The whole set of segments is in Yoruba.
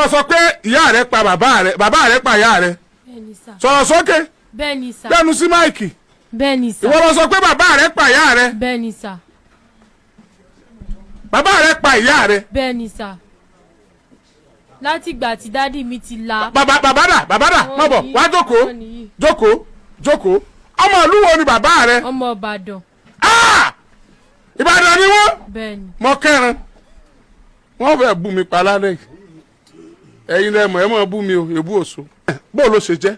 lọ sọ pé ìyá rẹ̀ pa bàbá rẹ̀ pa ìyá rẹ̀. Bẹ́ẹ̀ni sà. Sọ̀rọ̀ sókè. Bẹ́ẹ̀ni sà. Lẹ́nu sí máìkì. Bẹ́ẹ̀ni sà. Ìwọ lọ sọ pé bàbá rẹ̀ pa ìyá rẹ̀. Bẹ́ẹ̀ni sà. Bàbá rẹ̀ pa ìyá rẹ̀. Bẹ́ẹ̀ni sà. Láti ìgbà tí dádì mi ti la. Bàbá dà má bọ̀ wá jókòó. Ọmọ ìlú wo ni bàbá rẹ̀? Ọmọ Ìbàdàn. Ìbàdàn ni wọ́n. Bẹ́ẹ̀ni. Mọ kẹrin wọ́n fẹ́ bú mi pa lálẹ́ yìí. Ẹ̀yin lẹ́mọ̀ ẹ mọ̀ bú mi o èbú òṣù. Bó ló ṣe jẹ́?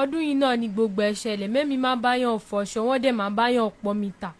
Ọdún yìí náà ni gbogbo ẹ̀ ṣẹlẹ̀ mẹ́mi máa bá yàn fọṣọ wọ́n dẹ̀ máa bá yàn pọn mi ta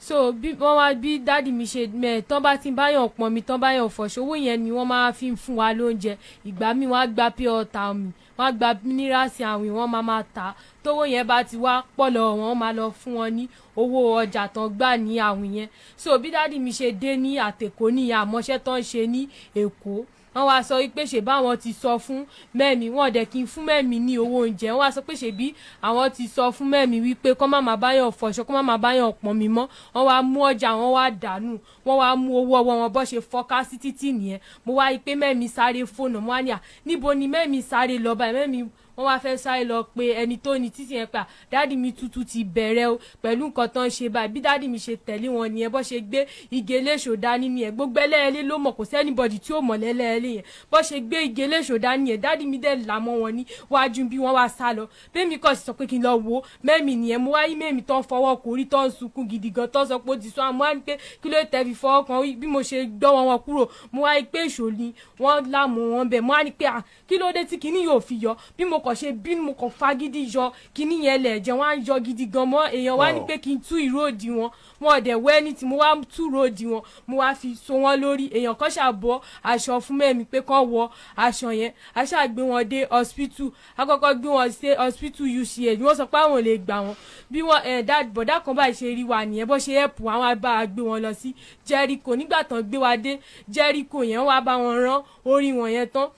so bí wọ́n wá bí dáàdì mi ṣe tán bá ti bá yàn pọn mi tán bá yàn fọṣọ owó yẹn ni wọ́n máa fi ń fún wa lóúnjẹ ìgbà míì wọ́n á gba pure water mi wọ́n á gba mínírààsì àwìn wọ́n máa ta tówó yẹn bá ti wá pọ̀ lọ wọ́n máa lọ fún wọn ní owó ọjà tán gbà ní àwìn yẹn so bí dáàdì mi ṣe dé ní àtẹ̀kọ́ ní àmọ́ṣẹ́ tán ṣe ní Èkó wọ́n wá sọ pé ṣe báwọn ti sọ fún mẹ́mi wọ́n dẹ̀ kí n fún mẹ́mi ní owó oúnjẹ wọ́n wá sọ pé ṣe bí àwọn ti sọ fún mẹ́mi wípé kọ́ má máa báyọ̀ fọṣọ kọ́ má máa báyọ̀ pọn mi mọ́ wọ́n wá mú ọjà wọ́n wá dànù wọ́n wá mú owó ọwọ́ wọn bọ́ ṣe fọ́ká sí títì nìyẹn mo wá rí pé mẹ́mi sáré fóònù mo wá ní à níbo ni mẹ́mi sáré lọ báyìí mẹ́mi wọ́n wá fẹ́ sáré lọ pé ẹni tó ní títì yẹn pa dáàdì mi tútù ti bẹ̀rẹ̀ o pẹ̀lú nǹkan tán ṣe báyìí bí dáàdì mi ṣe tẹ̀lé wọn nìyẹn bọ́ ṣe gbé ige léṣò dání nìyẹn gbogbo ẹlẹ́ẹ̀lẹ́ ló mọ̀ kò sẹ́nibọ̀dì tí ó mọ̀ lẹ́lẹ́ẹ̀lẹ́ yẹn bọ́ ṣe gbé ige léṣò dání yẹn dáàdì mi dẹ̀ là mọ́ wọn ní wájú bí wọ́n wá sá lọ bẹ́ẹ̀mi kọ́ sì sọ pé kí n lọ wo mẹ́mi nìyẹn mo wáyé mẹ́mi tán fọwọ́ kò rí tán sunkún gidi gan tán sọ pé ó ti sọ àmọ́ wá ní pé kí ló tẹ̀ fi fọwọ́ kan bí mo ṣe gbọ́ wọn kúrò mo wáyé pé èṣò ni wọ́n láàmú wọn bẹ̀ mo wá ní pé kí ló dé tí kinní yóò fi yọ bí mo kàn ṣe bí mo kàn fagídí yọ kíní yẹn lẹ̀ jẹ́ wọ́n á yọ gidi gan mọ́ èèyàn wá ní pé kí n tú ìró òdì wọn wọn ọ̀dẹ̀ wẹ́ ní tí mo wá tú ìró òdì wọn mo wá fi so wọn lórí èèyàn kan ṣàbọ̀ aṣọ fún mẹ́mi pé kán wọ aṣọ yẹn aṣá gbé wọn dé hospital akọ́kọ́ gbé wọn sí hospital UCH wọ́n sọ pé àwọn ò lè gbà wọn bí wọ́n bọ̀dá kan báyìí ṣe rí wa nìyẹn bó ṣe ẹ̀pù àwọn abá gbé wọn lọ sí Jericho nígbà tán gbé wa dé Jericho yẹn wá bá wọn rán orí wọn yẹn tán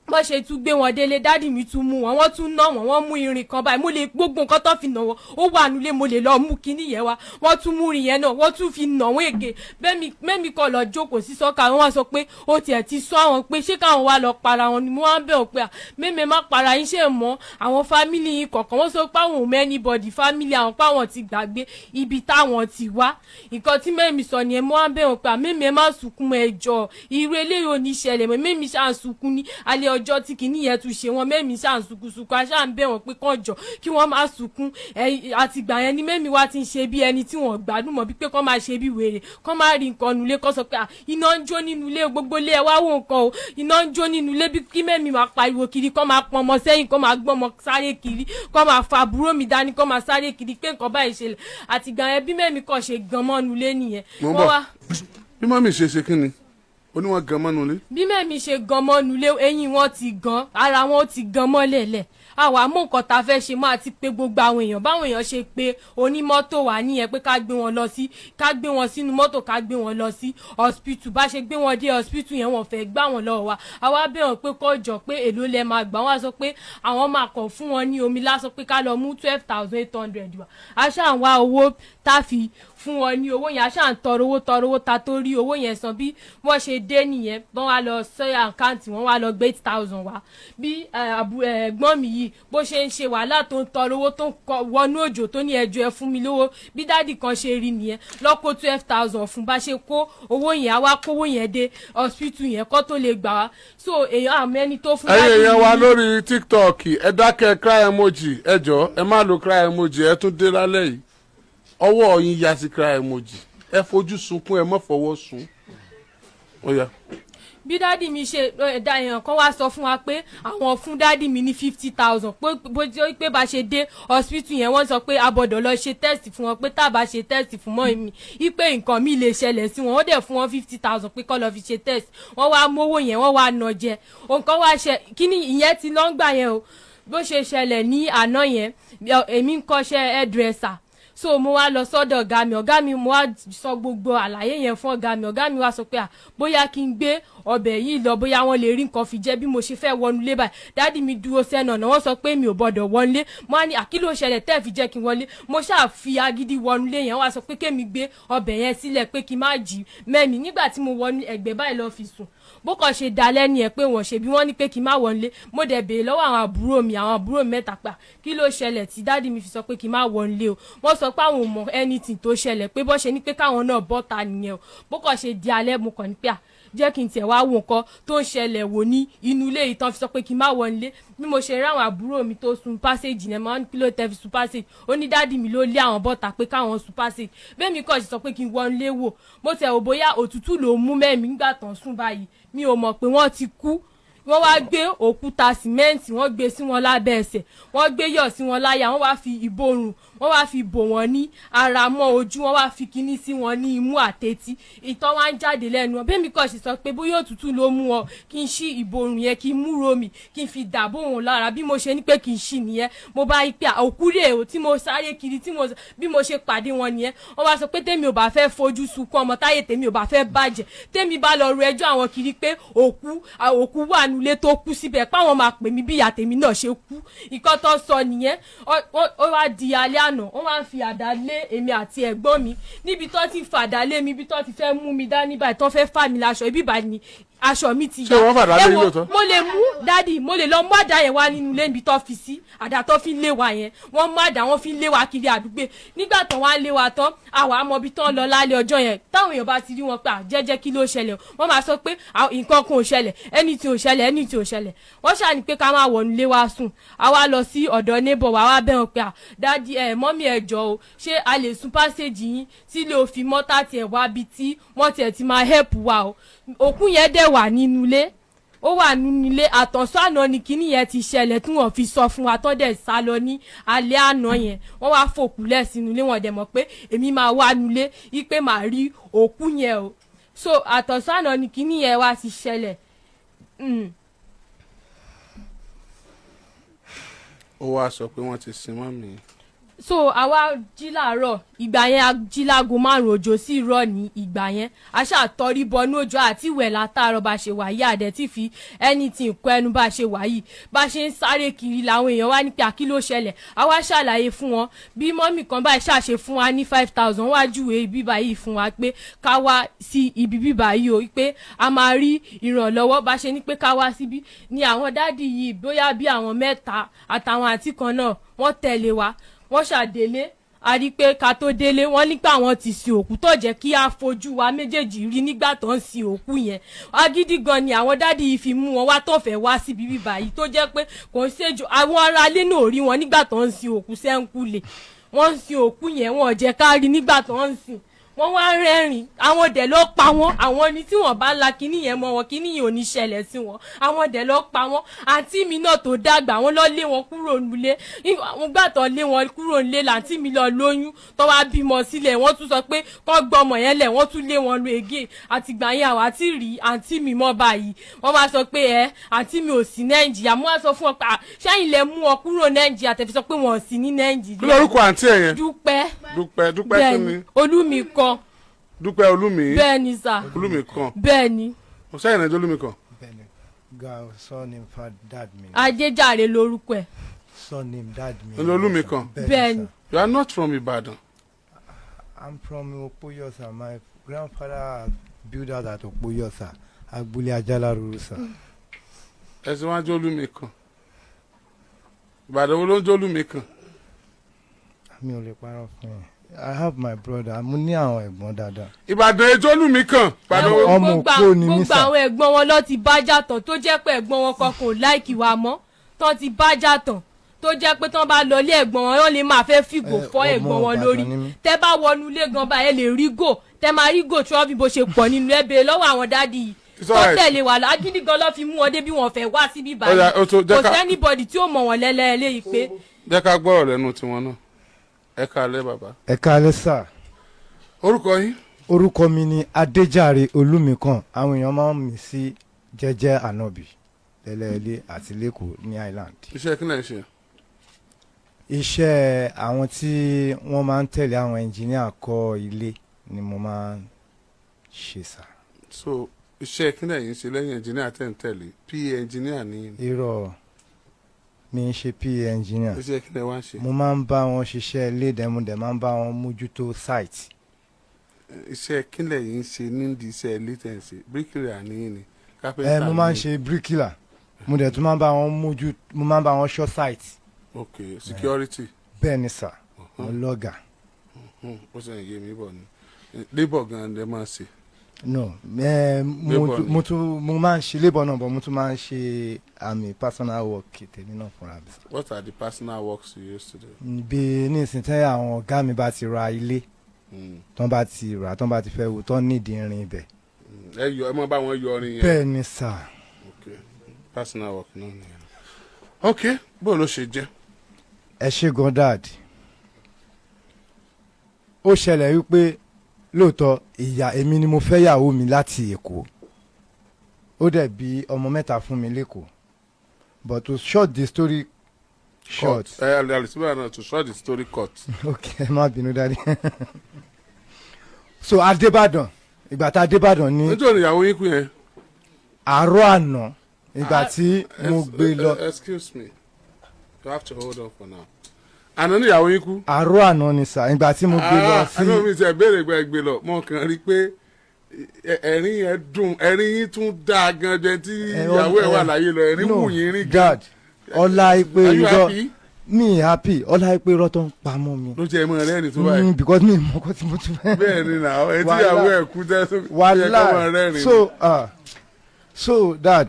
bó ṣe tún gbé wọn délé dádì mi tún mú wọn wọ́n tún ná wọn wọ́n mú irin kan báyìí mo lè gbogbo nǹkan tó fi nà wọn ó wà nílé mo lè lọ mú kinní yẹn wá wọ́n tún mú irin yẹn náà wọ́n tún fi nà wọn èké mẹ́mi kọ́ lọ jókòó sí sọ́kà wọ́n wá sọ pé ó tiẹ̀ ti sọ àwọn pé ṣé káwọn wá lọ para wọn ni mo wá ń bẹ̀ ọ́ pé mẹ́mẹ́ má para yín ṣe mọ́ àwọn fámìlì yín kọ̀ọ̀kan wọ́n sọ pé àwọn ò mẹ́nibọ̀dì fámìlì àwọn páwọn ti gbàgbé ibi táwọn ti wá nǹkan tí mẹ́mi sọ nìyẹn mo wá ń bẹ̀ ọ́ pé mẹ́mẹ́ má sunkún ẹjọ́ irú eléyìí ò ní ṣẹlẹ̀ mẹ́mi ṣáà sunkún ní alẹ́ ọjọ́ tí kinní yẹn tún ṣe wọn mẹ́mi ṣáà ń sunkún aṣáà ń bẹ̀ wọ́n pé kán jọ kí wọ́n má sunkún àtìgbà yẹn ni mẹ́mi wá ti ń ṣe bí ẹni tí wọ́n gbádùn mọ́ bí pé kán máa ṣe bí wèrè kán máa rí nǹkan nulẹ̀ kán sọ pé iná ń jó nínú ilé gbogbo ilé ẹ wá wò nǹkan o iná ń jó nínú ilé bí kí mẹ́mi máa pariwo kiri kán máa pọn ọmọ sẹ́yìn kán máa gbọ́n ọmọ sáré kiri kán máa fa àbúrò mi dání kán máa sáré kiri pé nǹkan báyìí ṣẹlẹ̀ àtìgbà yẹn bí mẹ́mi kàn ṣe gan mọ́nu ilé nìyẹn. bí mọ́mì ṣe kí ni oníwọ̀n gan mọ́nu ilé. bí mẹ́mi ṣe gan mọ́nu ilé eyín wọn ti gan ara wọn ti gan mọ́lẹ̀lẹ̀ àwa mú nǹkan tá a fẹ́ ṣe máa ti pé gbogbo àwọn èèyàn báwọn èèyàn ṣe pé onímọ́tò wà nìyẹn pé ká gbé wọn sínú mọ́tò ká gbé wọn lọ sí hospital bá ṣe gbé wọn dé hospital yẹn wọ́n fẹ́ gbá wọn lọ́wọ́ wa àwa bẹ̀ wọ́n pé kó jọ pé èló lẹ máa gbà wọ́n á sọ pé àwọn máa kọ̀ fún wọn ní omi lásán pé ká lọ mú 12,800 wa aṣáà ń wá owó tá fi fún wọn ní owó yẹn aṣáà ń tọrọ owó ta tó rí owó yẹn san bí wọ́n ṣe dé nìyẹn wọ́n wá lọ sọ́yà àkáǹtì wọ́n wá lọ gbé 8,000 wá bí ẹ̀gbọ́n mi yìí bó ṣe ń ṣe wàhálà tó ń tọrọ owó tó ń wọnú òjò tó ní ẹjọ́ ẹ fún mi lówó bí dáàdì kan ṣe rí nìyẹn lọ́kọ́ 12,000 fún bá ṣe kó owó yẹn á wá kówó yẹn dé hospital yẹn kó tó lè gbà wá so èèyàn àmọ́ ẹni tó fún dáàdì. èèyàn wa lórí TikTok ẹ dákẹ́ cry emoji ẹ jọ ẹ má lo cry emoji ẹ tún dé lálẹ́ yìí ọwọ́ yín ya sí cry emoji ẹ fojú sunkún ẹ má fọwọ́ sun ó yá. bí dádì mi ṣe èèyàn kan wá sọ fún wa pé àwọn fún dádì mi ní 50,000 pé bá ṣe dé hospital yẹn wọ́n sọ pé a gbọ́dọ̀ lọ ṣe test fún wọn pé tá a bá ṣe test fún mọ́ mi ipe nǹkan mi lè ṣẹlẹ̀ sí wọn ó dẹ̀ fún wọn 50,000 pé kó lọ fi ṣe test wọ́n wá mówó yẹn wọ́n wá nà jẹ nǹkan wá ṣe kíní ìyẹn ti lọ́ ń gbà yẹn o bó ṣe ṣẹlẹ̀ ní àná yẹn èmi ń kọ́ṣẹ́ hairdresser so mo wá lọ sọ́dọ̀ ọ̀gá mi mo wá sọ gbogbo àlàyé yẹn fún ọ̀gá mi wá sọ pé bóyá kí n gbé ọbẹ̀ yìí lọ bóyá wọ́n lè rí nǹkan fi jẹ bí mo ṣe fẹ́ wọnú lé báyìí dádì mi dúró sẹ́nà ọ̀nà wọ́n sọ pé mi ò gbọ́dọ̀ wọnlé mo á ní àkílò ṣẹlẹ̀ tẹ́ fi jẹ́ kí n wọlé mo ṣáà fi agídí wọnú lé yẹn wá sọ pé kémi gbé ọbẹ̀ yẹn sílẹ̀ pé kí n má jí mẹ́mi nígbà tí mo wọnú ẹ̀gbẹ́ báyìí lọ fi sùn bó kàn ṣe dalẹ́ ni ẹ̀ pé wọ́n ṣe bí wọ́n ní pé kí n má wọlé mo dẹ̀ béèrè lọ́wọ́ àwọn àbúrò mi mẹ́ta pa kí ló ṣẹlẹ̀ tí dáàdi mi fi sọ pé kí n má wọlé o wọ́n sọ pé àwọn ò mọ anything tó ṣẹlẹ̀ pé bó ṣe ní pé káwọn náà bọ́ta nìyẹn o bó kàn ṣe di alẹ́ mo kàn ní pé jẹ́ kí n tiẹ̀ wá wo nǹkan tó ń ṣẹlẹ̀ wò ní inú ilé yìí tán fi sọ pé kí n má wọlé bí mo ṣe ráwọn àbúrò mi tó sun passage yẹn máa ń kí ló tẹ́ fi sun passage ó ní dáàdi mi ló lé àwọn bọ́ta pé káwọn sun passage bẹ́ẹ̀ mi kàn ṣe sọ pé kí n wọlé wò mo tẹ̀ wò bóyá òtútù ló mú mẹ́mí nígbà tán sùn báyìí mi ò mọ̀ pé wọ́n ti kú wọ́n wá gbé òkúta sìmẹ́ǹtì wọ́n gbé sí wọn lábẹ́ ẹsẹ̀ wọ́n gbé yọ̀ sí wọn láyà wọ́n wá fi ìborùn wọ́n wá fi bò wọ́n ní ara mọ́ ojú wọ́n wá fi kinní sí wọn ní imú àtẹ́tí ìtọ́ wá ń jáde lẹ́nu wọn bẹ́ẹ̀ mi kàn ṣe sọ pé bóyá òtútù ló mú wọn kí n ṣí ìborùn yẹn kí n múro mi kí n fi dàbò wọn lára bí mo ṣe ní pé kí n ṣí nìyẹn mo bá yí pé òkú rè o tí mo sáré kiri bí mo ṣe pàdé wọn nìyẹn wọ́n wá sọ pé tèmi ò bá fẹ́ fojú sunkún ọmọ táyé tèmi ò bá fẹ́ bàjẹ́ tèmi bá lọ ro ẹjọ́ àwọn kiri pé òkú wà nulẹ̀ tó kú síbẹ̀ páwọn máa pè mí bí ìyá tèmi náà ṣe kú ìkan tó sọ nìyẹn ó wá di alẹ́ àná wọ́n wá ń fi àdá lé èmi àti ẹ̀gbọ́n mi níbi tó ti fàdá lé mi ibi tó ti fẹ́ mú mi dání báyìí tó fẹ́ fà mí láṣọ ibi báyìí ni aṣọ mi ti yá. ṣé wọ́n fàdá lé yín lóòótọ́? mo lè mú dádì mo lè lọ mú àdá yẹn wá nínú ilé níbi tó fi sí àdá tó fi lé wa yẹn wọ́n mú àdá wọ́n fi lé wa kiri àdúgbò nígbà tán wá lé wa tán àwa mọ ibi tán lọ lálẹ́ ọjọ́ yẹn táwọn èèyàn bá ti rí wọn pé jẹ́jẹ́ kí ló ṣẹlẹ̀ wọ́n máa sọ pé nǹkan kan ò ṣẹlẹ̀ ẹni tí ò ṣẹlẹ̀ wọ́n ṣàní pé ká máa wọ̀ nílé wa sùn àwa lọ sí ọ̀dọ̀ neighbor wa wá bẹ̀ wọ́n pé dádì mọ́mí ẹ jọ̀ọ́ o ṣé a lè sun passage yín tí lè fi mọ́tà tiẹ̀ wá bi tí wọ́n tiẹ̀ ti máa help wa o òkú yẹn dẹ̀ wà nínú ilé ó wà nínú ilé àtọ̀sọ́ àná ni kíní yẹn ti ṣẹlẹ̀ tí wọ́n fi sọ fún wa tó dẹ̀ sá lọ ní alẹ́ àná yẹn wọ́n wá fòkú lẹ̀ sínú ilé wọn dẹ̀ mọ̀ pé èmi máa wá nulẹ̀ wípé màá rí òkú yẹn o so àtọ̀sọ́ àná ni kíní yẹn wá ti ṣẹlẹ̀. ó wá sọ pé wọ́n ti sin mọ́ mi. so àwa jí láàárọ̀ ìgbà yẹn a jí láago 5 òjò sí ìrọ̀ ní ìgbà yẹn a ṣàtọ́rí bọnú òjò àti ìwẹ̀ látàárọ̀ bá ṣe wà yìí àdẹ̀ tí fi anything kọ ẹnu bá ṣe wà yìí bá ṣe ń sáré kiri làwọn èèyàn wá ní pé àkí ló ṣẹlẹ̀ àwa ṣàlàyé fún wọn bí mọ́mì kan báyìí ṣàṣe fún wa ní 5,000 wá júwe ibi báyìí fún wa pé ká wá sí ibi bíbá yìí o pé a máa rí ìrànlọ́wọ́ bá ṣe ní pé ká wá síbí ni àwọn dádì yìí bóyá bí àwọn mẹ́ta àtàwọn àǹtí kan náà wọ́n tẹ̀lé wa wọ́n ṣàdélé a rí pé ká tó délé wọ́n nípa àwọn ti sin òkú tó jẹ́ kí a fojú wa méjèèjì rí nígbà tó ń sin òkú yẹn agídí gan ni àwọn dádì yìí fi mú wọn wá tó fẹ́ wá síbi bíbá yìí tó jẹ́ pé kò ń ṣèjọ àwọn ará ilé náà rí wọn nígbà tó ń sin òkú sẹ́ńkúlẹ̀ wọ́n ń sin òkú yẹn wọn ò jẹ́ ká rí nígbà tó ń sin wọ́n wá rẹ́rìn àwọn dẹ̀ ló pa wọ́n àwọn ni tí wọ́n bá la kíní yẹn mọ́ wọn kíní yẹn ò ní ṣẹlẹ̀ sí wọn àwọn dẹ̀ ló pa wọ́n àǹtí mi náà tó dàgbà wọ́n lọ lé wọn kúrò nílé wọ́n gbà tó lé wọn kúrò nílé làǹtí mi lọ lóyún tó wá bímọ sílẹ̀ wọ́n tún sọ pé kọ́ gbọmọ yẹn lẹ̀ wọ́n tún lé wọn lọ ègé àtìgbà yẹn àwọn àti rí àǹtí mi mọ́ báyìí wọ́n máa sọ pé àǹtí mi ò sí Nàìjíríà mo wá sọ fún ọ pé ṣẹ́yìn lẹ mú wọn kúrò Nàìjíríà tẹ̀fi sọ pé wọn ò sí ní Nàìjíríà. kí lórúkọ àǹtí ẹ̀ yẹn? Dúpẹ́ kí ni? Olúmikan. Dúpẹ́ Olúmi. bẹ́ẹ̀ni sà. Olúmikan. bẹ́ẹ̀ni. mo sẹ́yìn náà jẹ́ Olúmikan. bẹ́ẹ̀ni girl surname for dad mi. Adéjàre lórúkọ ẹ̀. surname dad mi. ní Olúmikan. bẹ́ẹ̀ni. You are not from Ibadan. I'm from Opoyosa. My grandfather built out at Opoyosa. Agbule Ajala Rurusa. ẹ̀sìn wá jẹ́ Olúmikan. Ìbàdàn wo ló ń jẹ́ Olúmikan? mi ò lè parọ́ fún yín. I have my brother. mo ní àwọn ẹ̀gbọ́n dáadáa. Ìbàdàn ẹjọ́ Olúmikan. ọmọ òpó ni mí sà. gbogbo àwọn ẹ̀gbọ́n wọn lọ ti bájà tán tó jẹ́ pé ẹ̀gbọ́n wọn kan kò láìkì wa mọ́ tán ti bájà tán tó jẹ́ pé tán bá lọ ilé ẹ̀gbọ́n wọn wọ́n lè máa fẹ́ fìgò fọ́ ẹ̀gbọ́n wọn lórí tẹ́ bá wọnú ilé gan báyẹn lè rí gò tẹ́ máa rí gò trọ́fì bó ṣe pọ̀ nínú ẹ̀bẹ̀ lọ́wọ́ àwọn dádì yìí tó tẹ̀lé wà lágídí gan lọ́ fi mú wọn dé bí wọ́n fẹ́ wá síbí báyìí kò sẹ́nibọ̀dì tí ó mọ̀ wọ́n lẹ́lẹ́ẹ̀lẹ́yìí pé. jẹ́ ká gbọ́rọ̀ lẹ́nu tiwọn náà ẹ káalẹ́ bàbá. ẹ káalẹ́ sà. orúkọ yín? orúkọ mi ni Adéjàre Olúmikan àwọn èèyàn máa ń mì sí Jẹ́jẹ́ Ànábì lẹ́lẹ́ẹ̀lẹ́ àti lẹ́kọ̀ọ́ ní Island. iṣẹ́ kí náà ṣe? iṣẹ́ àwọn tí wọ́n máa ń tẹ̀lé àwọn ẹnjìníà kọ́ ilé ni mo máa ń ṣe sà. so iṣẹ́ kí náà yín ṣe lẹ́yìn ẹnjìníà tẹ̀ ń tẹ̀lé PA ẹnjìníà ní. irọ́ mi ń ṣe PA engineer. iṣẹ́ kí náà wá ṣe? mo máa ń bá wọn ṣiṣẹ́ ilé dẹ̀ máa ń bá wọn mójútó site. iṣẹ́ kí náà yín ṣe nídìí iṣẹ́ ilé tẹ̀ ń ṣe bíríkìlà ní ni kápẹ́ntà mo máa ń ṣe bíríkìlà mo dẹ̀ tún máa ń bá wọn mo máa ń bá wọn ṣọ́ site. ok security. bẹ́ẹ̀ ni sà mo lọ́gà. ó sì ń yé mi bọ̀ ni labour gan-an lè máa ṣe. no mo máa ń ṣe labour náà but mo tún máa ń ṣe àmì personal work tèmi náà fúnra mi. what are the personal works you used to do. bí nísìnyí tẹ́ àwọn ọ̀gá mi bá ti ra ilé tán bá ti rà tán bá ti fẹ́ wo tán nídìí irin ibẹ̀. ẹ mọ bá wọn yọ irin yẹn. bẹ́ẹ̀ ni sà. ok personal work náà nìyẹn. ok bó ló ṣe jẹ́. ẹ ṣe gan dad ó ṣẹlẹ̀ wípé lóòótọ́ èmi ni mo fẹ́ yàwó mi láti Èkó ó dẹ̀ bí ọmọ mẹ́ta fún mi lẹ́kọ̀ọ́ but to short the story short. to short the story cut. ok ẹ má bínú dáadé. so adébàdàn ìgbà tá adébàdàn ní. nítorí ìyàwó yín kú yẹn. àárọ̀ àná ìgbà tí mo gbé lọ. excuse me you have to hold on for now. àná ní ìyàwó yín kú. àárọ̀ àná ni sà ìgbà tí mo gbé lọ sí. àná mi ti ẹ̀ béèrè gbẹ lọ mo kàn rí i pé ẹ̀rín yẹn dùn ẹ̀rín yín tún dáa gan jẹ tí ìyàwó ẹ̀ wà láyé lọ ẹ̀rín wù yín rí gan. dad ọlá ipe are you irọ́ happy. mi happy ọlá ipe irọ́ tó ń pamọ́ mi. ló jẹ́ ẹ̀mọ́ rẹ́rìn tó báyìí. because mi mọ̀ kó tí mo tún fẹ́. bẹ́ẹ̀ ni nà ẹ tí ìyàwó ẹ̀ kú jẹ́ tó yẹ kó máa rẹ́rìn. so dad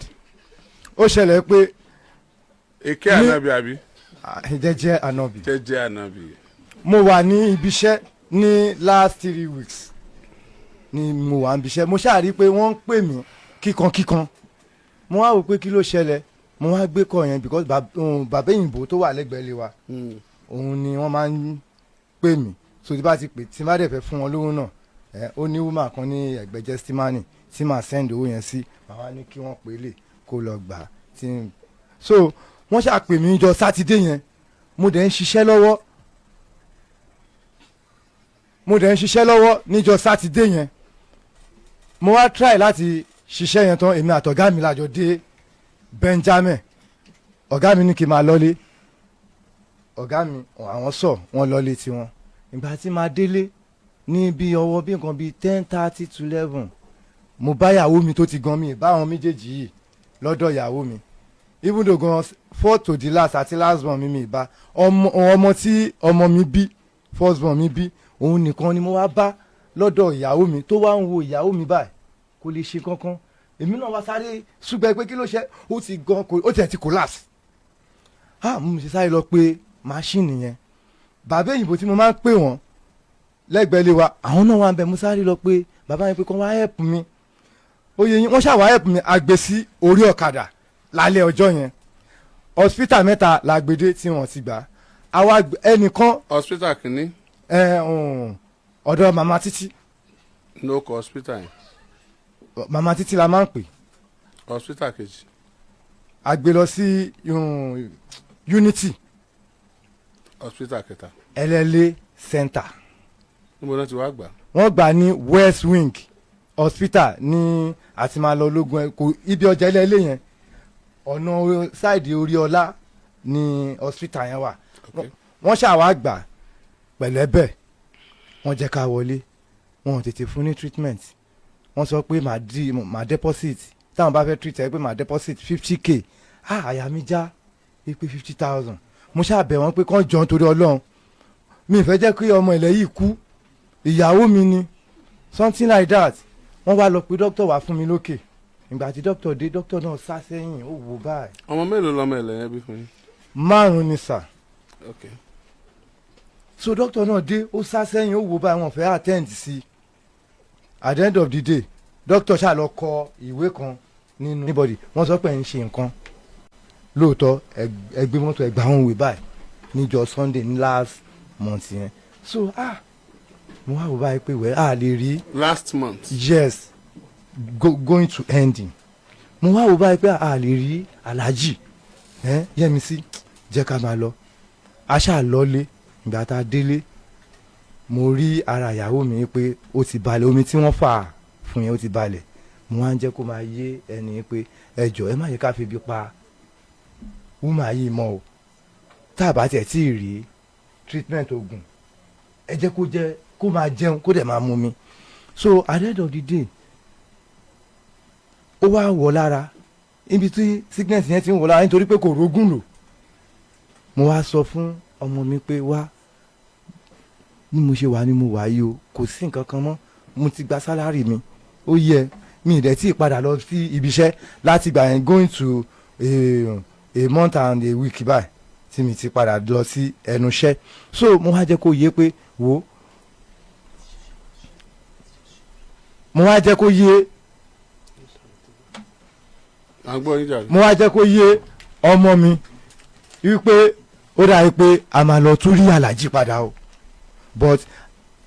ó ṣẹlẹ̀ pé. èké ànábì àbí. jẹ́jẹ́ ànábì. jẹ́jẹ́ ànábì. mo wà ní ibi iṣẹ́ ní last 3 weeks ni mo wà ní ibi iṣẹ́ mo ṣáà rí i pé wọ́n ń pè mí kíkankíkan mo wá wò pé kí ló ṣẹlẹ̀ mo wá gbé kọ yẹn because bàbá òyìnbó tó wà lẹ́gbẹ̀ẹ́ lé wa òun ni wọ́n máa ń pè mí so tí bá ti pè tí má dẹ̀ fẹ́ fún wọn lówó náà ó ní woman kan ní ẹgbẹ́ testimony tí màá send owó yẹn sí màá wá ní kí wọ́n pè é lè kó lọ gbà so wọ́n ṣáà pè mí jọ sátidé yẹn mo dẹ̀ ń ṣiṣẹ́ lọ́wọ́ níjọ sátidé yẹn mo wá try láti ṣiṣẹ́ yẹn tán èmi àtọ̀gá mi lájọ dé Benjamin ọ̀gá mi ní kí n máa lọ́lé ọ̀gá mi àwọn wọ́n lọ́lé tiwọn ìgbà tí máa délé ní bí ọwọ́ bí nǹkan bíi 10:30 to 11 mo bá ìyàwó mi tó ti gan mi bá àwọn méjèèjì yìí lọ́dọ̀ ìyàwó mi even though gan 4 to the last àti last born mi bá ọmọ tí ọmọ mi bí first born mi bí òun nìkan ni mo wá bá lọ́dọ̀ ìyàwó mi tó wá ń wo ìyàwó mi báyìí kò lè ṣe kankan èmi náà wá sáré ṣùgbọ́n pé kí ló ṣe ó ti gan ó tiẹ̀ ti collapse mo ṣe sáré lọ pé máṣíìnì yẹn bàbá òyìnbó tí mo máa ń pè wọ́n lẹ́gbẹ̀ẹ́ lé wa àwọn náà wà ń bẹ̀ mo sáré lọ pé bàbá yẹn pé kán wá help mi oyè yín wọ́n ṣàwá help mi àgbè sí orí ọ̀kadà lálẹ́ ọjọ́ yẹn hospital mẹ́ta làgbèdé tí wọ́n ti gbà àwa ẹnìkan. hospital kìíní. ọ̀dọ̀ màmá títí. no kọ hospital yẹn. màmá títí la máa ń pè. hospital kejì. a gbé lọ sí unity. hospital kẹta. ẹlẹ́lẹ́ center. níbo náà ti wá gbà. wọ́n gbà ní west wing hospital ní àtìmálọ ológun ẹ̀kọ́ ibi ọjà ẹlẹ́lẹ́ yẹn ọ̀nà sáìdì orí ọlá ní hospital yẹn wà. wọ́n ṣàwá gbà pẹ̀lẹ́bẹ̀ wọ́n jẹ́ ká wọlé wọn ò tètè fún ní treatment wọ́n sọ pé màá deposit táwọn bá fẹ́ treat ẹ pé màá deposit 50k àyà mi já pé 50,000 mo ṣàbẹ̀ wọ́n pé kán jọ nítorí ọlọ́run mi ì fẹ́ jẹ́ kí ọmọ ilẹ̀ yìí kú ìyàwó mi ni something like that wọ́n wá lọ pé dókítà wá fún mi lókè ìgbà tí dókítà dé dókítà náà sá sẹ́yìn ó wò báyìí. ọmọ mélòó lọmọ ilẹ̀ yẹn bí fún yín. 5 ni sà. okay. so dókítà náà dé ó sá sẹ́yìn ó wò báyìí wọ́n fẹ́ attend sí at the end of the day dókítà ṣáà lọ kọ ìwé kan nínú anybody wọ́n sọ pé ń ṣe nǹkan lóòótọ́ ẹgbẹ́ mọ́tò ẹgbàá wọn wè báyìí níjọ́ Sunday ní last month yẹn so mo wá wò báyìí pé wẹ́ẹ́ lè rí. last month. yes going to ending mo wá wò báyìí pé lè rí Alhaji Yẹ́misí jẹ́ ká máa lọ aṣáà lọ́lé ìgbà tá a délé mo rí ara ìyàwó mi pé ó ti balẹ̀ omi tí wọ́n fà fún yẹn ó ti balẹ̀ mo wá ń jẹ́ kó máa yé ẹni pé ẹ jọ̀ọ́ ẹ má yẹ ká fi ibi pa wúmà yìí mọ́ o tá a bá tiẹ̀ tí ì rí treatment oògùn ẹ jẹ́ kó máa jẹun kó dẹ̀ máa mú mi so at the end of the day ó wá wọ̀ lára ibi tí sickness yẹn ti ń wọ̀ lára nítorí pé kò rógùn lò. mo wá sọ fún ọmọ mi pé wá ní mo ṣe wà ní mo wà yìí o kò sí nǹkan kan mọ́ mo ti gba sálárì mi ó yẹ mi ì dẹ̀ tí ì padà lọ sí ibi iṣẹ́ láti gbà yẹn going to a month and a week báyìí tí mi ti padà lọ sí ẹnu iṣẹ́ so mo wá jẹ́ kó yé pé wò mo wá jẹ́ kó yé mo wá jẹ́ kó yé ọmọ mi wípé ó dàbí pé a máa lọ tún rí alájí padà o but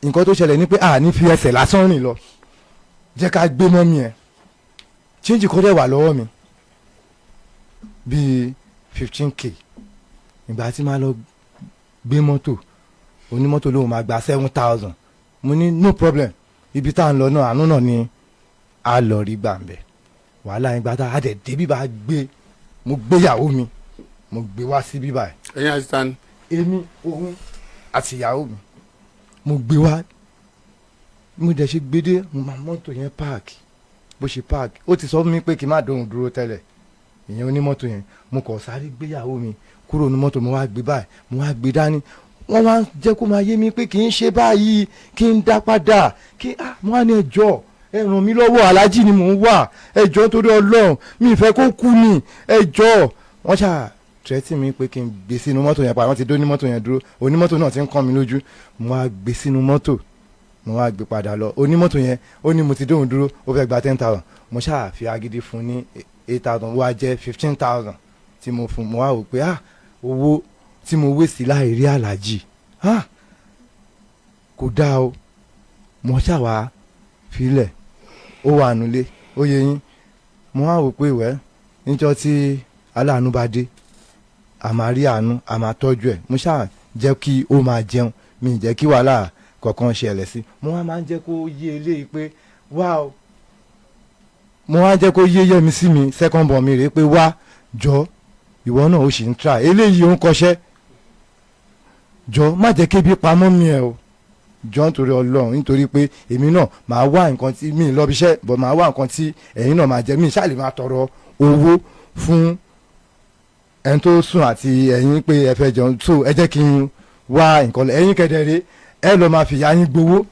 nǹkan tó ṣẹlẹ̀ ni pé a ní fi ẹsẹ̀ lásán rìn lọ jẹ́ ká gbé mọ́mí ẹ̀ chíńjì kọ́ dẹ̀ wà lọ́wọ́ mi bíi 15k ìgbà tí máa lọ gbé mọ́tò onímọ́tò lóun máa gba 7,000 mo ní no problem ibi tá à ń lọ náà àánú náà ni a lọ rí gbàǹbẹ̀ wàhálà yẹn gbàtà a dẹ̀ dé bíbá gbé mo gbéyàwó mi mo gbé wá sí bíbá ẹ̀. ẹ̀yin àti tani. èmi Ohun àti ìyàwó mi mo gbé wá mo dẹ̀ ṣe gbédé mo máa mọ́tò yẹn páàkì bó ṣe páàkì ó ti sọ fún mi pé kí n má dóhùn dúró tẹ́lẹ̀ ìyẹn onímọ́tò yẹn mo kàn sáré gbéyàwó mi kúrò ní mọ́tò mo wá gbé báyìí mo wá gbé dání wọ́n wá jẹ́ kó máa yé mi pé kì í ṣe báyìí kí n dá padà kí mo wá ní ẹjọ́ ẹ ràn mí lọ́wọ́ aláàjì ni mò ń wà ẹjọ́ torí Ọlọ́run mi ì fẹ́ kó kú ni ẹjọ́ wọ́n ṣáà tẹ́tí mi pé kí n gbé sínú mọ́tò yẹn pa wọ́n ti dó ní mọ́tò yẹn dúró onímọ́tò náà ti ń kàn mí lójú mo wá gbé sínú mọ́tò mo wá gbé padà lọ onímọ́tò yẹn ó ní mo ti dóhùn dúró ó fẹ́ gba 10,000 mo ṣáà fi agídí fún ní 8,000 wá jẹ́ 15,000 tí mo fún mo wá wò pé owó tí mo wé sí láì rí aláàjì kò dáa o mo ṣàwá filẹ̀ ó wà nulẹ̀ ó yẹ yín mo wá wò pé ìwẹ́ níjọ́ tí aláàánú bá dé a máa rí àánú a máa tọ́jú ẹ̀ mo ṣáà jẹ́ kí ó máa jẹun mi ì jẹ́ kí wàhálà kọ̀ọ̀kan ṣẹlẹ̀ sí mo wá máa ń jẹ́ kó yé eléyìí pé wá o mo wá ń jẹ́ kó yé yẹmi sí mi second born mi rèé pé wá jọ ìwọ náà ó sì ń tra eléyìí ó ń kọ́ṣẹ́ jọ má jẹ́ kébi pamọ́ mi ẹ̀ o jọ nítorí Ọlọ́run nítorí pé èmi náà máa wá nǹkan tí mi lọ bí iṣẹ́ bọ̀ máa wá nǹkan tí ẹ̀yin náà máa jẹ mi ṣáà lè máa tọrọ owó fún ẹni tó sùn àti ẹ̀yin pé ẹ fẹ́ jẹun so ẹ jẹ́ kí n wá nǹkan lọ ẹ̀yin kẹ́dẹ̀ẹ́rẹ́ ẹ lọ máa fìyà yín gbowó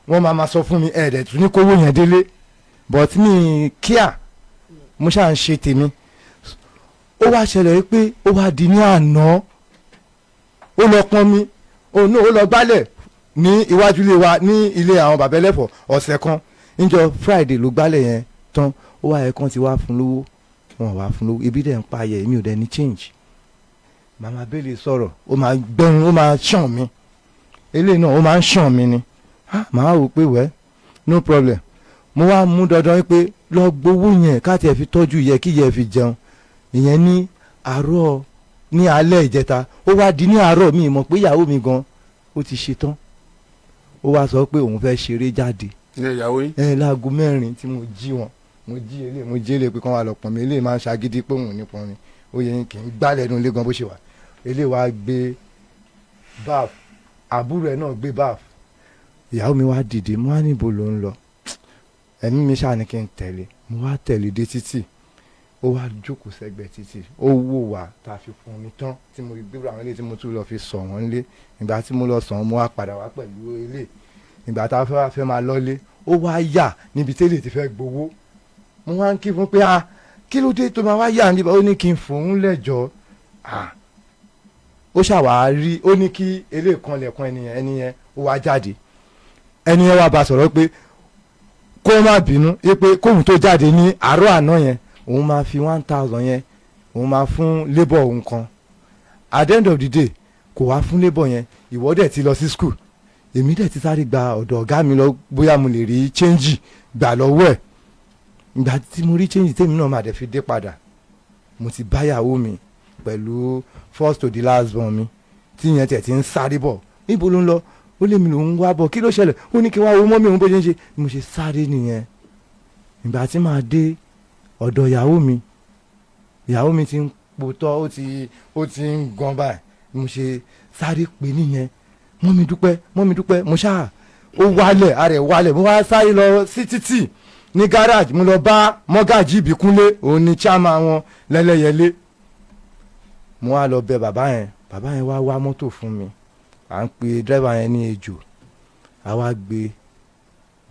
wọ́n máa sọ fún mi ẹ̀ẹ́dẹ̀ tún ní kówó yẹn délé but mi kíá mo ṣáà ń ṣe tèmi ó wá ṣẹlẹ̀ pé ó wá di ní àná ó lọ pọn mi ó lọ gbálẹ̀ ní iwájú ilé wa ní ilé àwọn bàbá ẹlẹ́fọ̀ ọ̀sẹ̀ kan níjọ́ Friday ló gbálẹ̀ yẹn tán ó wá ẹ̀kan ti wá fún lówó wọn wá fún lówó ebi dẹ̀ ń pa ayẹ èmi ò dẹ̀ ní change màmá bẹ́ẹ̀lì sọ̀rọ̀ ó máa gbẹ́run ó máa ṣàn mí eléyìí náà ó máa ń ṣàn mí ni màá wò pé wẹ́ no problem mo wá mú dandan pé lọ gbowó yẹn káàtì ẹ̀ fi tọ́jú yẹ kí yẹ fi jẹun ìyẹn ní àárọ̀ ní alẹ́ ìjẹta ó wá di ní àárọ̀ mi mọ̀ pé ìyàwó mi gan ó ti ṣe tán ó wá sọ pé òun fẹ́ ṣeré jáde ìyàwó yín láago 4 tí mo jí wọn mo jí eléyìí pé kán wá lọ pọn mi eléyìí máa ń ṣagídí pé òun ní pọn mi ó yẹ kí n gbálẹ̀ ẹnu ilé gan bó ṣe wà eléyìí wá gbé báf àbúrò ẹ̀ náà gbé báf ìyàwó mi wá dìde mo wá níbo ló ń lọ ẹ̀mí mi ṣáà ní kí n tẹ̀lé mo wá tẹ̀lé dé títì ó wá jókòó sẹ́gbẹ̀ẹ́ títì ó wò wá tá a fi fún mi tán tí mo gbé àwọn ilé tí mo tún lọ fi sọ wọ́n lé ìgbà tí mo lọ sọ wọ́n mo wá padà wá pẹ̀lú ilé ìgbà tá a fẹ́ máa lọ́lé ó wá yà níbi tẹ́lẹ̀ ti fẹ́ gbowó mo wá ń kí fún pé kí ló dé tó máa wá yà níbà ó ní kí n fòun lẹ́jọ́ ó ṣàwárí ó ní kí eléèkan lẹ̀kan ẹnìyẹn ó wá jáde ẹnìyẹn wá bá sọ̀rọ̀ pé kó má bínú pé kóhun tó jáde ní àárọ̀ àná yẹn òun máa fi 1,000 yẹn òun máa fún labour òun kan at the end of the day kò wá fún labour yẹn ìwọ dẹ̀ ti lọ sí school èmi dẹ̀ ti sáré gba ọ̀dọ̀ ọ̀gá mi lọ bóyá mo lè rí change gbà lọ́wọ́ ẹ̀ ìgbà tí mo rí change tèmi náà máa dẹ̀ fi dé padà mo ti báyàwó mi pẹ̀lú first to the last born mi tí yẹn tẹ̀ ti ń sáré bọ̀ níbo ló ń lọ ó lé mi lòún wá bọ̀ kí ló ṣẹlẹ̀ ó ní kí wá wo mọ́ mi òun bó ṣe ń ṣe mo ṣe sáré nìyẹn ìgbà tí màá dé ọ̀dọ̀ ìyàwó mi ti ń potọ́ ó ti ń gan báyìí mo ṣe sáré pé nìyẹn mọ́mi dúpẹ́ mo ṣáà ó wálẹ̀ ara ẹ̀ wálẹ̀ mo wá sáré lọ sí títì ní garage mo lọ bá mọ́gàjì ìbíkúnlé òun ni chairman wọn lẹ́lẹ́yẹlé mo wá lọ bẹ bàbá yẹn wá mọ́tò fún mi à ń pe dírẹ́bà yẹn ní ejò a wá gbé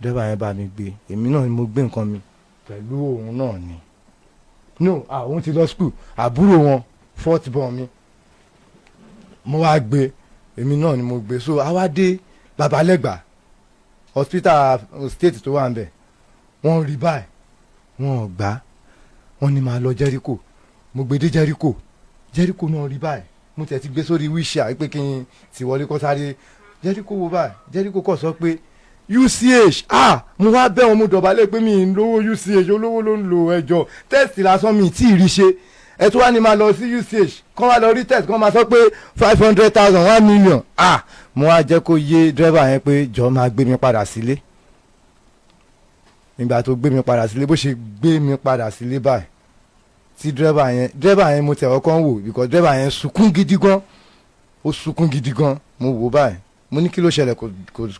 dírẹ́bà yẹn bá mi gbé èmi náà ni mo gbé nǹkan mi pẹ̀lú òun náà ni no òun ti lọ school àbúrò wọn fourth born mi mo wá gbé èmi náà ni mo gbé so a wá dé babalẹ́gbà hospital state tó wà ń bẹ̀ wọ́n rí báyìí wọ́n gbà wọ́n ní máa lọ Jericho mo gbé dé Jericho náà rí báyìí mo tẹ̀ ti gbé sórí wíṣà pé kí n ti wọlé kọ́ sáré Jericho wo báyìí Jericho kọ̀ sọ pé UCH mo wá bẹ̀ wọn mo dọ̀bálẹ̀ pé mi ń lówó UCH olówó ló ń lo ẹjọ́ test lásán mi tí ì rí ṣe ẹ tó wá ní máa lọ sí UCH kọ́ wá lọ rí test kọ́ máa sọ pé 500,000 1 million mo wá jẹ́ kó yé dírẹ́bà yẹn pé jọ máa gbé mi padà sílé ìgbà tó gbé mi padà sílé bó ṣe gbé mi padà sílé báyìí tí dírẹ́bà yẹn mo tẹ̀ ọkàn wò because dírẹ́bà yẹn sunkún gidi gan mo wò báyìí mo ní kí ló ṣẹlẹ̀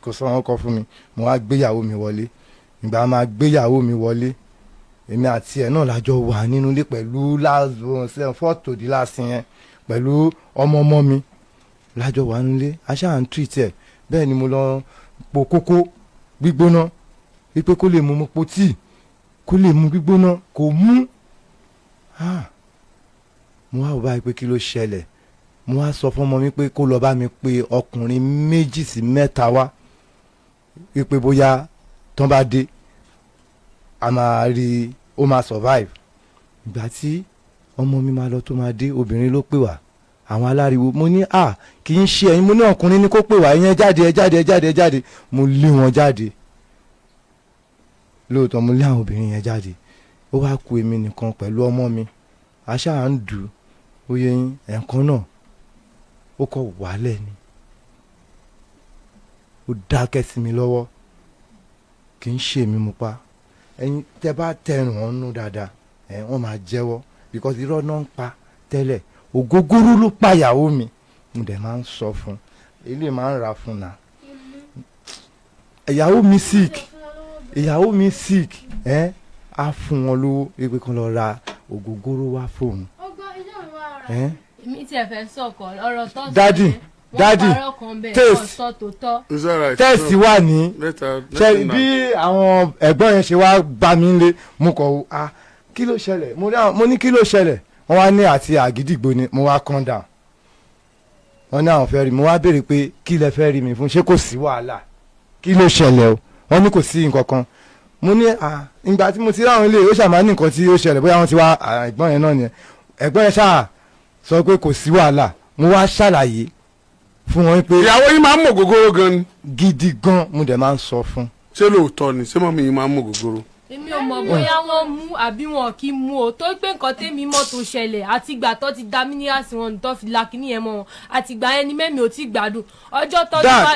kò sọ wọn kọ fún mi mo wá gbéyàwó mi wọlé ìgbà máa gbéyàwó mi wọlé èmi àti ẹ̀ náà lájọ wà nínú ilé pẹ̀lú fọ́tò di láàsìn yẹn pẹ̀lú ọmọ mi lájọ wà nínú ilé aṣáà ń treat ẹ̀ bẹ́ẹ̀ ni mo lọ po kókó gbígbóná wípé kó lè mú mo po tíì kó lè mú gbígbóná kò mú mo wá wò báyìí pé kí ló ṣẹlẹ̀ mo wá sọ fún ọmọ mi pé kó lọ bá mi pe ọkùnrin 2 sí 3 wá wípé bóyá tán bá dé a máa rí ó máa survive ìgbà tí ọmọ mi máa lọ tó máa dé obìnrin ló pè wá àwọn aláriwo mo ní kì í ṣe ẹ̀yin mo ní ọkùnrin ní kó pè wá ìyẹn ẹ jáde mo lé wọn jáde lóòótọ́ mo lé àwọn obìnrin yẹn jáde ó wá kù èmi nìkan pẹ̀lú ọmọ mi aṣáà ń dù ó yẹ yín ẹ̀ǹkan náà ó kọ̀ wálẹ̀ ni ó dákẹ́ sí mi lọ́wọ́ kì í ṣe mi mo pa ẹ̀yin tẹ́ bá tẹrùn ọ́n nú dáadáa wọ́n máa jẹ́wọ́ because irọ́ náà ń pa tẹ́lẹ̀ ògógóró ló pàyàwó mi mo dẹ̀ máa ń sọ fún ilé máa ń ra fún na ìyàwó mi sick á fún wọn lówó wípé kan lọ ra ògógóró wá fóun. èmi tí ẹ fẹ́ sọ̀kọ̀ ọ̀rọ̀ tó sọ dádì tẹ́ẹ̀sì wà ní ṣe bí àwọn ẹ̀gbọ́n yẹn ṣe wá bá mi lé mo kọ̀ kí ló ṣẹlẹ̀ mo ní kí ló ṣẹlẹ̀ wọ́n wá ní àti àgídìgbò ni mo wá calm down wọ́n ní àwọn fẹ́ rí mo wá béèrè pé kí lẹ fẹ́ rí mi fún ṣé kò sí wàhálà kí ló ṣẹlẹ̀ o wọ́n ní kò sí nǹkan kan mo ní ìgbà tí mo ti ráwọn ilé ó ṣàmà ní nǹkan tí ó ṣẹlẹ̀ bóyá wọ́n ti wá ẹ̀gbọ́n yẹn náà ni ẹ̀gbọ́n yẹn ṣáà sọ pé kò sí wàhálà mo wá ṣàlàyé fún wọn pé ìyàwó yín máa ń mọ̀ gògóró gan ni. gidi gan mo dẹ̀ máa ń sọ fún. ṣé lóòótọ́ ni ṣé mọ́mí yín máa ń mọ̀ gògóró. èmi ò mọ̀ bóyá wọ́n mú àbí wọn kì í mú o tó pé nǹkan tèmi mọ̀ tó ṣẹlẹ̀ àti ìgbà tó ti da mínírààsì wọn tó fi la kíní yẹn mọ́ wọn àti ìgbà yẹn ni mẹ́mi ò tí gbádùn ọjọ́ tó ti wá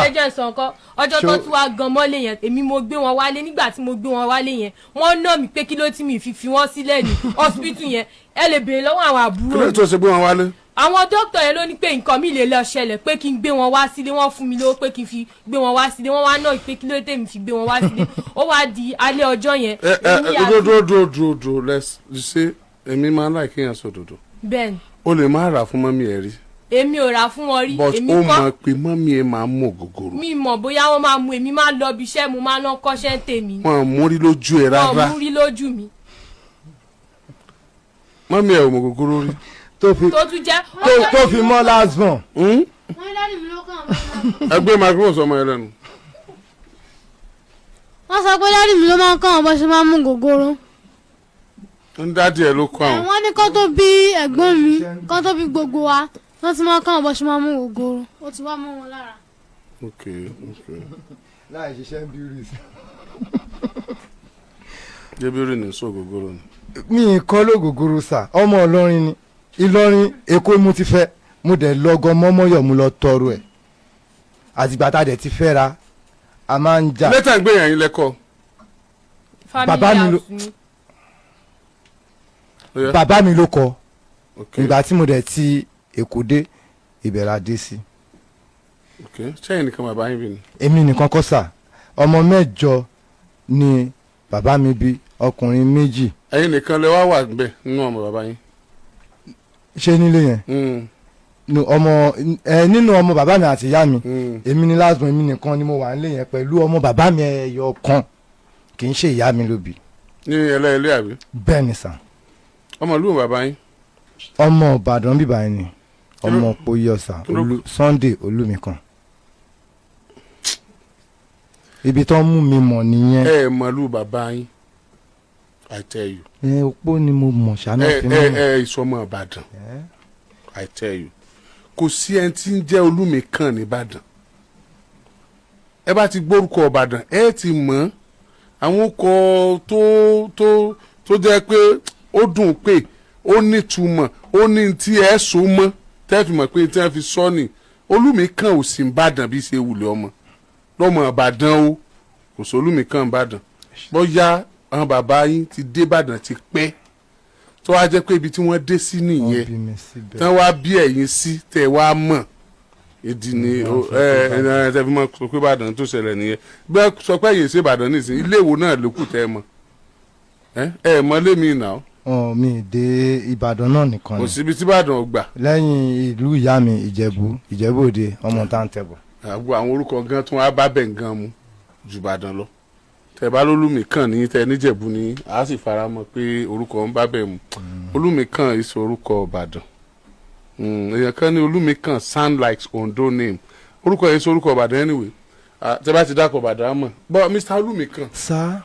ẹjẹ̀ sọ̀kan ọjọ́ tó ti wá gan mọ́lé yẹn èmi mo gbé wọn wálé nígbà tí mo gbé wọn wálé yẹn wọ́n ná mi pé kí ló tí mi fi wọ́n sílẹ̀ ní hospital yẹn ẹ lè béèrè lọ́wọ́ àwọn àbúrò. kí ló tó ṣe gbé wọn wálé. àwọn dókítà yẹn ló ní pé nǹkan mi lè lọ ṣẹlẹ̀ pé kí n gbé wọn wá sílé wọ́n fún mi lówó pé kí n fi gbé wọn wá sílé wọ́n wá náà pé kí ló tèmi fi gbé wọn wá sílé ó wá di alẹ́ ọjọ́ yẹn. dúró let's say èmi máa ń láì kéèyàn sòdòdò. bẹ́ẹ̀ni. o lè má rà fún mọ́mí ẹ̀ rí. èmi ò rà fún wọn rí. but ó mọ̀ pé mọ́mí ẹ̀ máa ń mọ̀ gògòrò. mi mọ̀ bóyá wọ́n máa mú èmi máa lọ bí iṣẹ́ mo máa lọ kọ́ṣẹ́ tèmi. wọn mú rí lójú ẹ rárá. wọn mú rí lójú mi. mọ́mí ẹ̀ ò mọ̀ gògòrò rí. tó fi mọ́ last born. ẹgbẹ́ microphone sọmọ ẹ lẹ́nu. wọ́n sọ pé dáàdì mi ló máa ń kọ́ àwọn bó ṣe máa ń mú gògóró. ń dádì ẹ ló kọ́ àwọn. wọ́n ní kó tó bí ẹ̀gbọ́n mi kó tó bí gbogbo wa wọ́n ti máa ń kọ́ àwọn bó ṣe máa ń mú gògóró ó ti wá mọ́ wọn lára. ok. láì ṣiṣẹ́ bírí. débìrì ní sọ gògóró ni. mi kọ́ ló gògóró sà ọmọ Ìlọrin ni Ìlọrin Èkó mo ti fẹ́ mo dẹ̀ lọ́gọ́ mọ́mọ́yọ̀ mo lọ tọrọ ẹ̀ àtìgbà tá a dẹ̀ ti fẹ́ ra a máa ń jà. lẹ́tà ń gbé yàn yín lẹ́kọ̀ọ́. bàbá mi ló kọ ìgbà tí mo dẹ̀ ti Èkó dé ìbẹ̀rẹ̀ adé sí. ṣẹ́yìn nìkan bàbá yín bí ni. èmi nìkan kọ́ sà ọmọ 8 ni bàbá mi bí ọkùnrin méjì. ẹ̀yin nìkan lẹ wá wà níbẹ̀ nínú ọmọ bàbá yín. ṣé nílé yẹn nínú ọmọ bàbá mi àti ìyá mi èmi ni last born, èmi nìkan ni mo wà nílé yẹn pẹ̀lú ọmọ bàbá mi ẹyọ kan, kì í ṣe ìyá mi ló bí. ní ẹlẹ́ẹ̀lẹ́ àbí. bẹ́ẹ̀ ni sà. ọmọ ìlú bàbá yín. ọmọ Ìbàdàn bíbá yín ni ọmọ Poyọ̀sà Sunday Olúmikan. ibi tó ń mú mi mọ̀ nìyẹn. ẹ mọ̀ ìlú bàbá yín I tell you. opó ni mo mọ̀ ṣáná fi mọ̀. ìsọmọ Ìbàdàn I tell you. kò sí ẹni tí ń jẹ́ Olúmikan nìbàdàn. ẹ bá ti gbórúkọ Ìbàdàn ẹ ti mọ̀ àwọn ọkọ̀ tó jẹ́ pé ó dùn pé ó nítumọ̀ ó ní tí ẹ so mọ́ tẹ́ fi mọ̀ pé tí wọ́n fi sọ ni Olúmikan ò sí Ìbàdàn bí ṣe wùlẹ̀ ọmọ lọ́mọ Ìbàdàn o kò sí Olúmikan Ìbàdàn bóyá àwọn bàbá yín ti dé Ìbàdàn ti pẹ́ tó wá jẹ́ pé ibi tí wọ́n dé sí nìyẹn tí wọ́n wá bí ẹ̀yin sí tẹ̀ wá mọ̀ ìdí ni tẹ́ fi mọ̀ sọ pé Ìbàdàn tó ṣẹlẹ̀ nìyẹn bẹ́ẹ̀ sọ pé ẹ̀yin ṣe Ìbàdàn nìsín ilé ìwò náà ló kù tẹ́ ẹ mọ̀ ẹ mọ̀ lémi náà. mi dé Ìbàdàn náà nìkan ni. kò síbi tí Ìbàdàn ò gbà. lẹ́yìn ìlú ìyá mi Ìjẹ̀bú Òde ọmọ tá à ń tẹ̀bọ̀. àgbo àwọn orúkọ gan tún wá bá bẹ̀ gan mu jù Ìbàdàn lọ tẹ bá lÓlúmikan ní tẹ níjẹ̀bú ní a sì fara mọ́ pé orúkọ ń bá bẹ̀ mu Olúmikan ìsọ orúkọ Ìbàdàn èèyàn kan ní Olúmikan sound like Ondo name orúkọ yẹn sọ orúkọ Ìbàdàn anyway tẹ bá ti dákọ̀ Ìbàdàn mọ̀ but Mr. Olúmikan. sá.